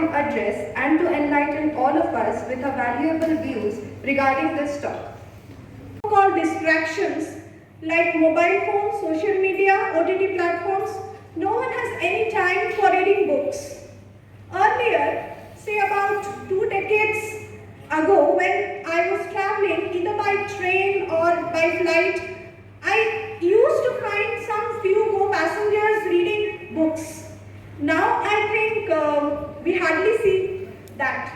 address and to enlighten all of us with her valuable views regarding this topic. So-called distractions like mobile phones, social media, OTT platforms, no one has any time for reading books. Earlier, say about 2 decades ago, when I was traveling either by train or by flight, I used to find some few more passengers reading books. Now I think we hardly see that.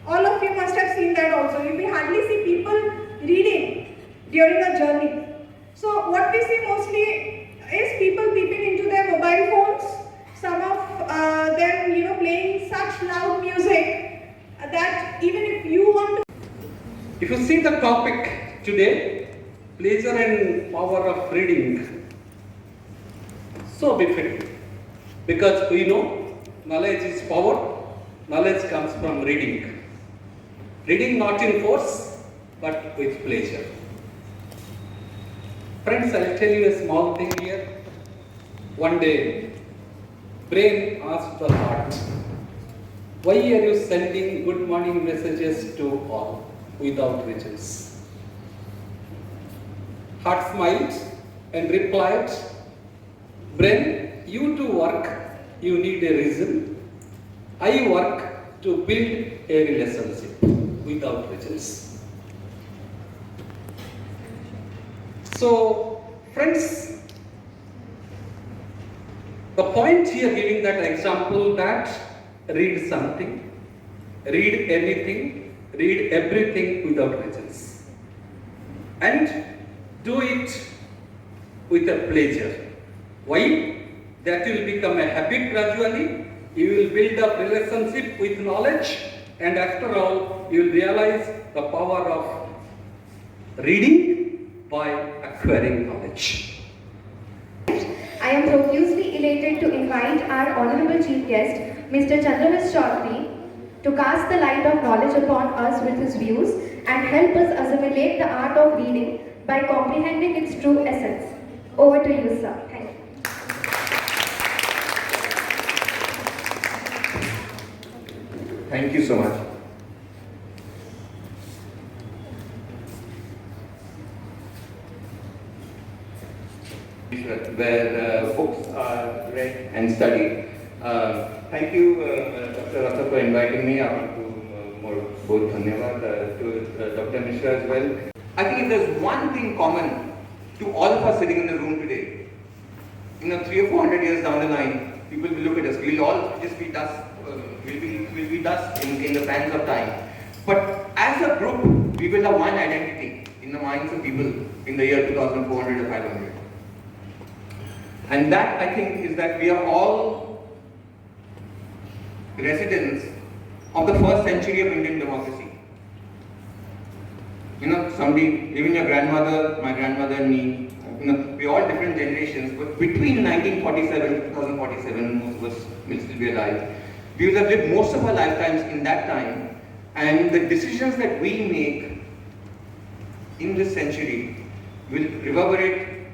All of you must have seen that also. We hardly see people reading during a journey. So what we see mostly is people peeping into their mobile phones. Some of them, playing such loud music that even if you want to. If you see the topic today, pleasure and power of reading, so befitting. Because we know knowledge is power, knowledge comes from reading. Reading not in force, but with pleasure. Friends, I'll tell you a small thing here. One day, brain asked the heart, why are you sending good morning messages to all without riches? Heart smiled and replied, brain, you to work, you need a reason. I work to build a relationship without riches. So, friends, the point here giving that example that read something, read anything, read everything without riches. And do it with a pleasure. Why? That will become a habit gradually. You will build up relationship with knowledge, and after all, you will realize the power of reading by acquiring knowledge. I am profusely elated to invite our Honorable Chief Guest, Mr. Choudhary, to cast the light of knowledge upon us with his views and help us assimilate the art of reading by comprehending its true essence. Over to you, sir. Thank you. Thank you so much. Where books are read and studied. Thank you, Dr. Rasa, for inviting me. I want to both dhanyavad to Dr. Mishra as well. I think if there's one thing common to all of us sitting in the room today, 300 or 400 years down the line, people will look at us. We'll all just be dust. We'll be dust in the sands of time. But as a group, we will have one identity in the minds of people in the year 2400 or 500. And that, I think, is that we are all residents of the first century of Indian democracy. Somebody, even your grandmother, my grandmother and me, we're all different generations, but between 1947 to 2047, most of us will still be alive. We will have lived most of our lifetimes in that time, and the decisions that we make in this century will reverberate,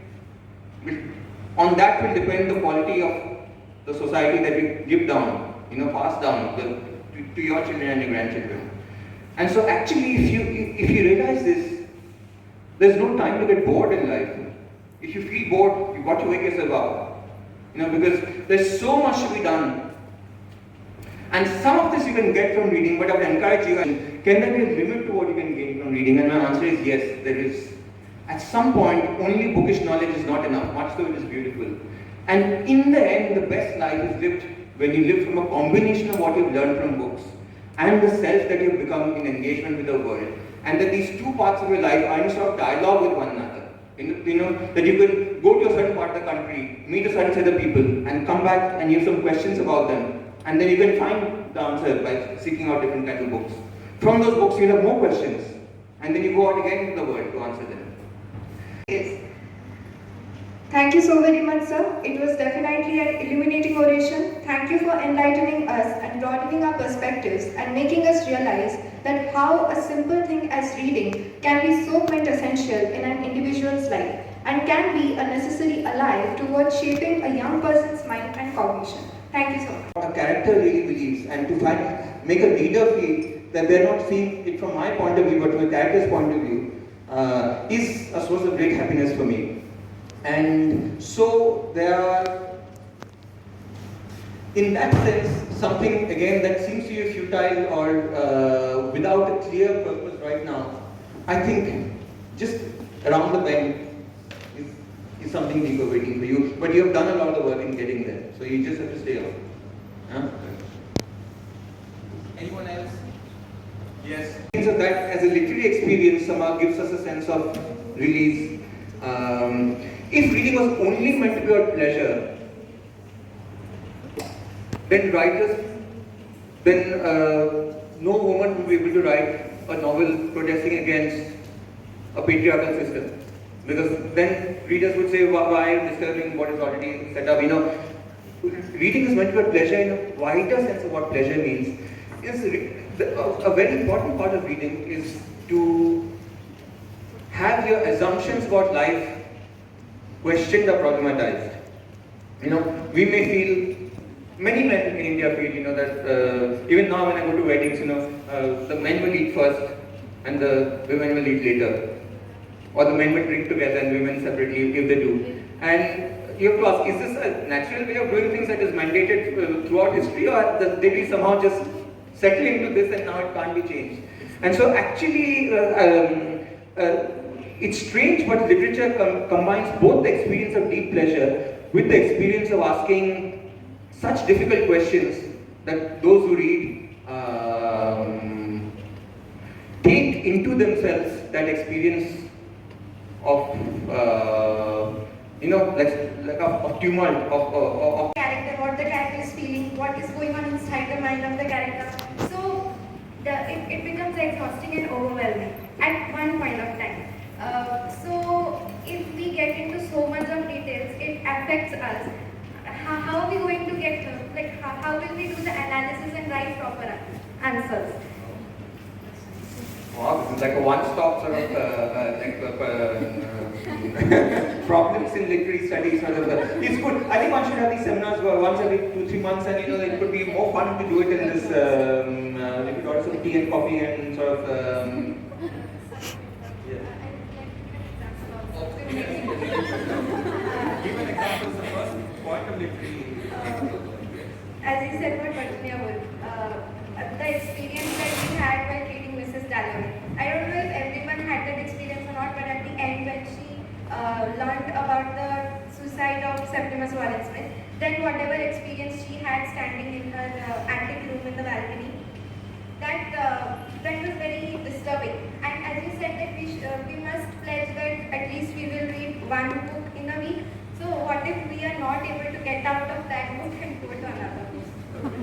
on that will depend the quality of the society that we give down, pass down to your children and your grandchildren. And so actually, if you realize this, there's no time to get bored in life. If you feel bored, you've got to wake yourself up. Because there's so much to be done. And some of this you can get from reading, but I would encourage you, can there be a limit to what you can gain from reading? And my answer is yes, there is. At some point, only bookish knowledge is not enough, much though it is beautiful. And in the end, the best life is lived when you live from a combination of what you've learned from books and the self that you've become in engagement with the world. And that these two parts of your life are in sort of dialogue with one another. That you can go to a certain part of the country, meet a certain set of people, and come back and you have some questions about them. And then you can find the answer by seeking out different kinds of books. From those books, you'll have more questions. And then you go out again into the world to answer them. Yes. Thank you so very much, sir. It was definitely an illuminating oration. Thank you for enlightening us and broadening our perspectives and making us realize that how a simple thing as reading can be so quintessential in an individual's life and can be a necessary ally towards shaping a young person's mind and cognition. Thank you so much. What a character really believes, and to make a reader feel that they're not seeing it from my point of view but from the character's point of view is a source of great happiness for me. And so there are, in that sense, something again that seems to you futile or without a clear purpose right now, I think just around the bend is something deeper waiting for you. But you have done a lot of the work in getting there, so you just have to stay on. Huh? Anyone else? Yes. So that as a literary experience somehow gives us a sense of release. If reading was only meant to be about pleasure, then no woman would be able to write a novel protesting against a patriarchal system. Because then readers would say, why disturbing what is already set up? Reading is meant to be about pleasure in a wider sense of what pleasure means. A very important part of reading is to have your assumptions about life questioned or problematized. We may feel, many men in India feel, that even now when I go to weddings, the men will eat first and the women will eat later. Or the men will drink together and women separately if they do. And you have to ask, is this a natural way of doing things that is mandated throughout history, or did we somehow just settle into this and now it can't be changed? And so actually, it's strange, but literature combines both the experience of deep pleasure with the experience of asking such difficult questions that those who read take into themselves that experience of of tumult, of Character, what the character is feeling, what is going on inside the mind of the character. So it becomes exhausting and overwhelming at one point of time. So if we get into so much of details, it affects us. How are we going to get how will we do the analysis and write proper answers? Wow, this is like a one-stop sort of problems in literary studies. It's good. I think one should have these seminars once every 2-3 months, and it could be more fun to do it in this. You could order some tea and coffee and sort of. Give an example of the first point of literary. As you said about Virginia Woolf, the experience that we had while reading Mrs. Dalloway. I don't know if everyone had that experience or not, but at the end when she learned about the suicide of Septimus Smith, then whatever experience she had standing in her attic room in the balcony, that was very disturbing. And as you said that we must pledge that at least we will read one book in a week. So what if we are not able to get out of that book and go to another book?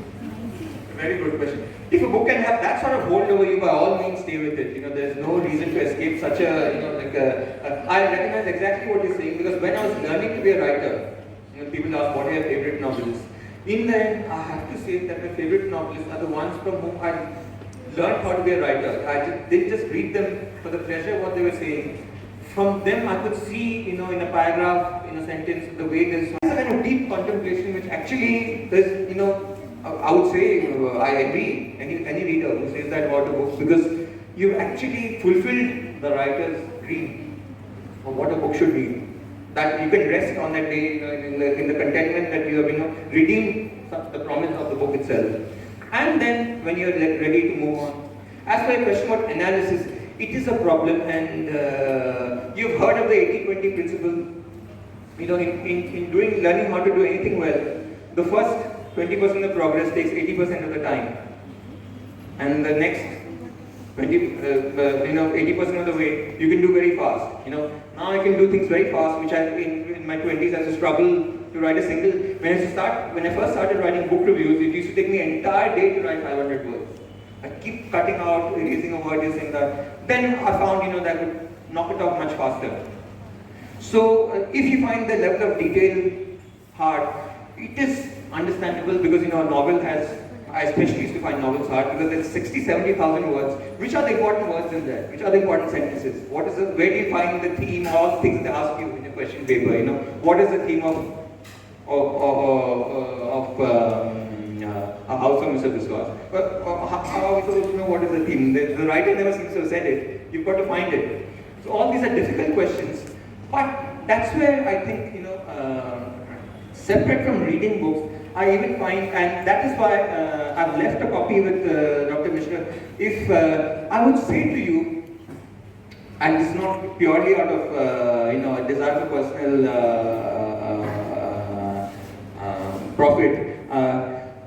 Very good question. If a book can have that sort of hold over you, by all means stay with it. There's no reason to escape such I recognize exactly what you're saying, because when I was learning to be a writer, people ask what are your favorite novels. In the end, I have to say that my favorite novelists are the ones from whom I learned how to be a writer. I didn't just read them for the pleasure of what they were saying. From them, I could see, in a paragraph, in a sentence, the way there's a kind of deep contemplation, which actually there's, I would say, I envy any reader who says that about a book, because you've actually fulfilled the writer's dream of what a book should be. That you can rest on that day in the contentment that you have redeemed the promise of the book itself. And then when you're ready to move on. As for your question about analysis, it is a problem, and you've heard of the 80-20 principle. In learning how to do anything well, the first 20% of progress takes 80% of the time, and the next 80% of the way you can do very fast. Now I can do things very fast, which in my 20s I used to struggle to write a single. When I first started writing book reviews, it used to take me an entire day to write 500 words. I keep cutting out, erasing a word, this and that. Then I found that I could knock it out much faster. So if you find the level of detail hard, it is understandable, because a novel has, I especially used to find novels hard because there's 60,000-70,000 words. Which are the important words in there? Which are the important sentences? Where do you find the theme, all the things they ask you in your question paper? What is the theme of A House of Mr. Biswas. But how are we supposed to know what is the theme? The writer never seems to have said it. You've got to find it. So all these are difficult questions. But that's where I think, separate from reading books, I even find, and that is why I've left a copy with Dr. Mishra. If I would say to you, and it's not purely out of a desire for personal profit,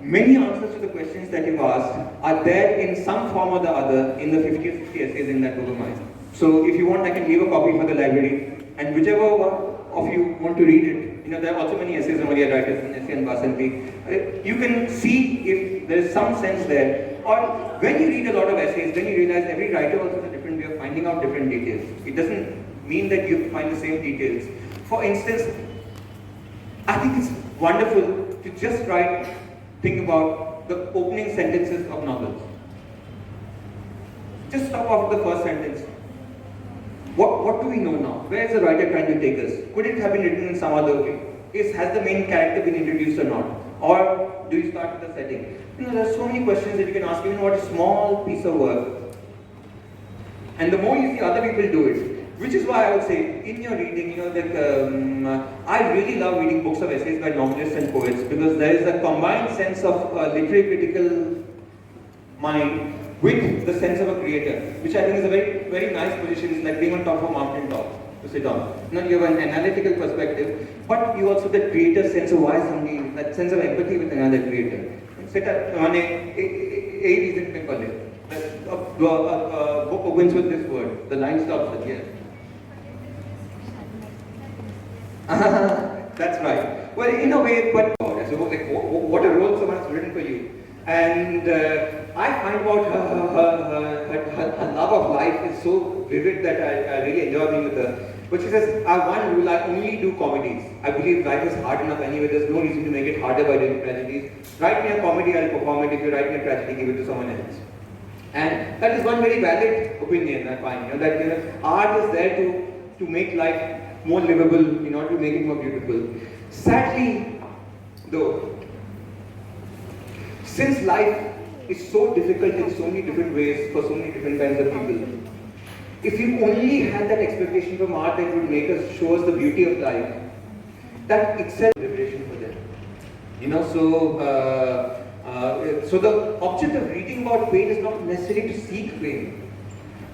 many answers to the questions that you've asked are there in some form or the other in the 50 or 60 essays in that book of mine. So if you want, I can leave a copy for the library, and whichever one of you want to read it, there are also many essays on Oriya writers, an essay on Basanti. You can see if there is some sense there. Or when you read a lot of essays, then you realize every writer also has a different way of finding out different details. It doesn't mean that you find the same details. For instance, I think it's wonderful to just think about the opening sentences of novels. Just stop off at the first sentence. What do we know now? Where is the writer trying to take us? Could it have been written in some other way? Has the main character been introduced or not? Or do you start with the setting? There are so many questions that you can ask, even what a small piece of work. And the more you see other people do it, which is why I would say, in your reading, I really love reading books of essays by novelists and poets, because there is a combined sense of literary critical mind with the sense of a creator, which I think is a very, very nice position. It's like being on top of a mountain top to sit on. You have an analytical perspective, but you also have that creator sense of why somebody, that sense of empathy with another creator. Sit at a reason to call it. A book opens with this word. The line stops at here. That's right. Well, in a way, but what a role someone has written for you. And I find out her love of life is so vivid that I really enjoy being with her. But she says, I have one rule, I only do comedies. I believe life is hard enough anyway, there's no reason to make it harder by doing tragedies. Write me a comedy, I'll perform it. If you write me a tragedy, give it to someone else. And that is one very valid opinion, I find. That art is there to make life more livable, in order to make it more beautiful. Sadly, though, since life is so difficult in so many different ways for so many different kinds of people, if you only had that expectation from art that would make us, show us the beauty of life, that itself is liberation for them. So the object of reading about pain is not necessarily to seek pain,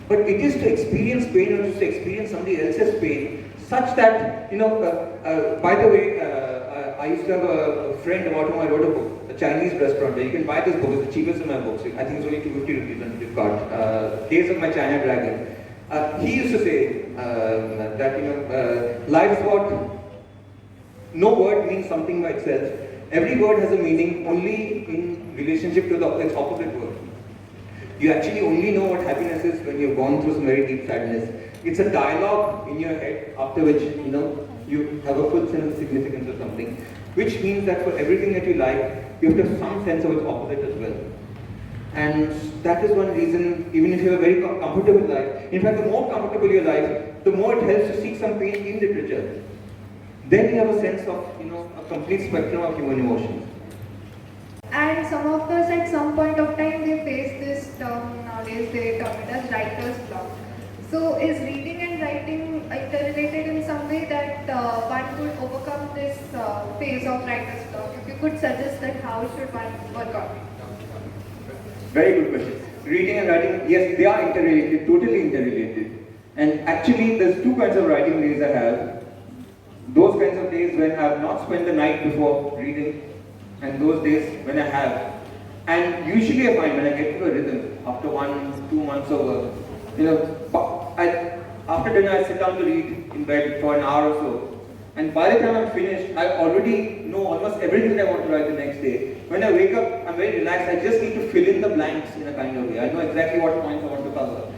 but it is to experience pain, or just to experience somebody else's pain, such that, by the way, I used to have a friend about whom I wrote a book, a Chinese restaurant, where you can buy this book. It's the cheapest of my books. I think it's only 250 rupees on Flipkart. Days of My China Dragon. He used to say that life is about, no word means something by itself. Every word has a meaning only in relationship to its opposite word. You actually only know what happiness is when you've gone through some very deep sadness. It's a dialogue in your head after which you have a full sense of significance of something, which means that for everything that you like, you have to have some sense of its opposite as well. And that is one reason, even if you have a very comfortable life, in fact, the more comfortable your life, the more it helps to seek some pain in literature. Then you have a sense of, a complete spectrum of human emotions. And some of us at some point of time, they face this term, nowadays they term it as writer's block. So is reading and writing interrelated in some way that one could overcome this phase of writer's block? If you could suggest that, how should one work on it? Very good question. Reading and writing, yes, they are interrelated, totally interrelated. And actually, there's two kinds of writing days I have. Those kinds of days when I have not spent the night before reading, and those days when I have. And usually I find when I get to a rhythm, after 1-2 months of work, after dinner I sit down to read in bed for an hour or so. And by the time I'm finished, I already know almost everything I want to write the next day. When I wake up, I'm very relaxed. I just need to fill in the blanks in a kind of way. I know exactly what points I want to cover.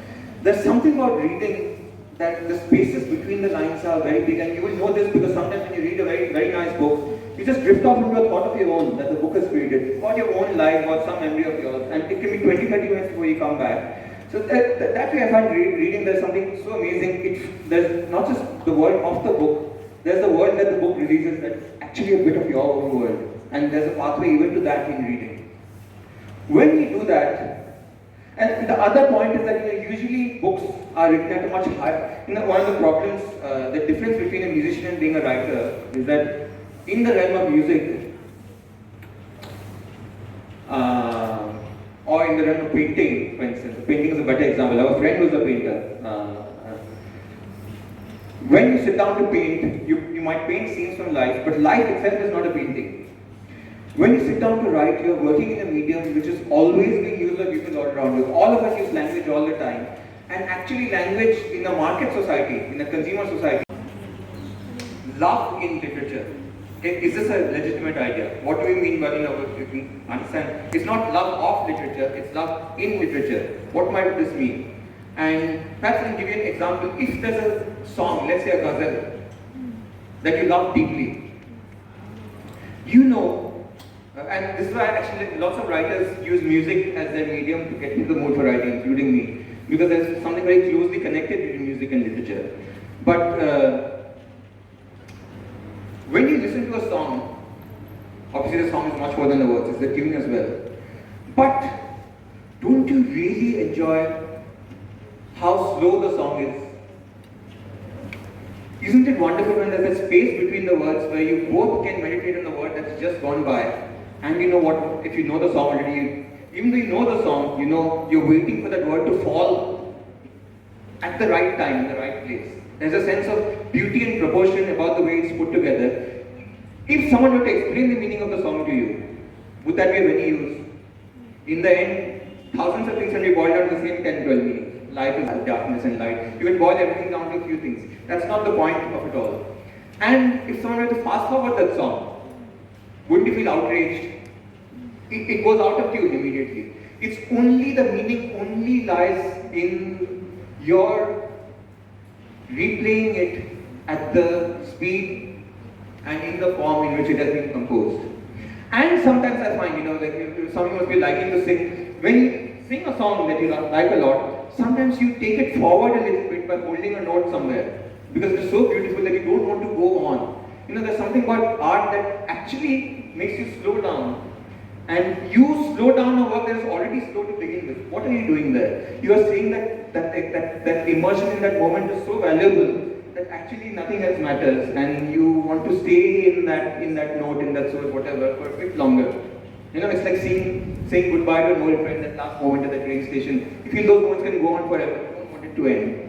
There's something about reading that the spaces between the lines are very big, and you will know this because sometimes when you read a very, very nice book, you just drift off into a thought of your own that the book has created, or your own life, or some memory of yours, and it can be 20-30 minutes before you come back. So that way I find reading, there's something so amazing. There's not just the world of the book, there's the world that the book releases that actually a bit of your own world, and there's a pathway even to that in reading. When we do that, and the other point is that usually books are written at a much higher. One of the problems, the difference between a musician and being a writer is that in the realm of music, or in the realm of painting, for instance, painting is a better example. I have a friend who's a painter. When you sit down to paint, you might paint scenes from life, but life itself is not a painting. When you sit down to write, you're working in a medium which is always being used by people all around you. All of us use language all the time. And actually language in a market society, in a consumer society, love in literature. Is this a legitimate idea? What do we mean by understand? It's not love of literature, it's love in literature. What might this mean? And perhaps I'll give you an example. If there's a song, let's say a ghazal, that you love deeply, and this is why actually lots of writers use music as their medium to get into the mood for writing, including me, because there's something very closely connected between music and literature. But when you listen to a song, obviously the song is much more than the words, it's the tune as well. But don't you really enjoy how slow the song is? Isn't it wonderful when there's a space between the words where you both can meditate on the word that's just gone by, and you know what, if you know the song already, even though you know the song, you're waiting for that word to fall at the right time, in the right place. There's a sense of beauty and proportion about the way it's put together. If someone were to explain the meaning of the song to you, would that be of any use? In the end, thousands of things can be boiled down to the same 10, 12 meanings. Life is darkness and light. You can boil everything down to a few things. That's not the point of it all. And if someone were to fast forward that song, wouldn't you feel outraged? It goes out of tune immediately. It's only the meaning only lies in your replaying it at the speed and in the form in which it has been composed. And sometimes I find, like some of you must be liking to sing. When you sing a song that you like a lot, sometimes you take it forward a little bit by holding a note somewhere, because it's so beautiful that you don't want to go on. There's something about art that actually makes you slow down. And you slow down a work that is already slow to begin with. What are you doing there? You are saying that immersion in that moment is so valuable that actually nothing else matters, and you want to stay in that note, in that soul, whatever, for a bit longer. It's like saying goodbye to an old friend, that last moment at the train station. You feel those moments can go on forever. You don't want it to end.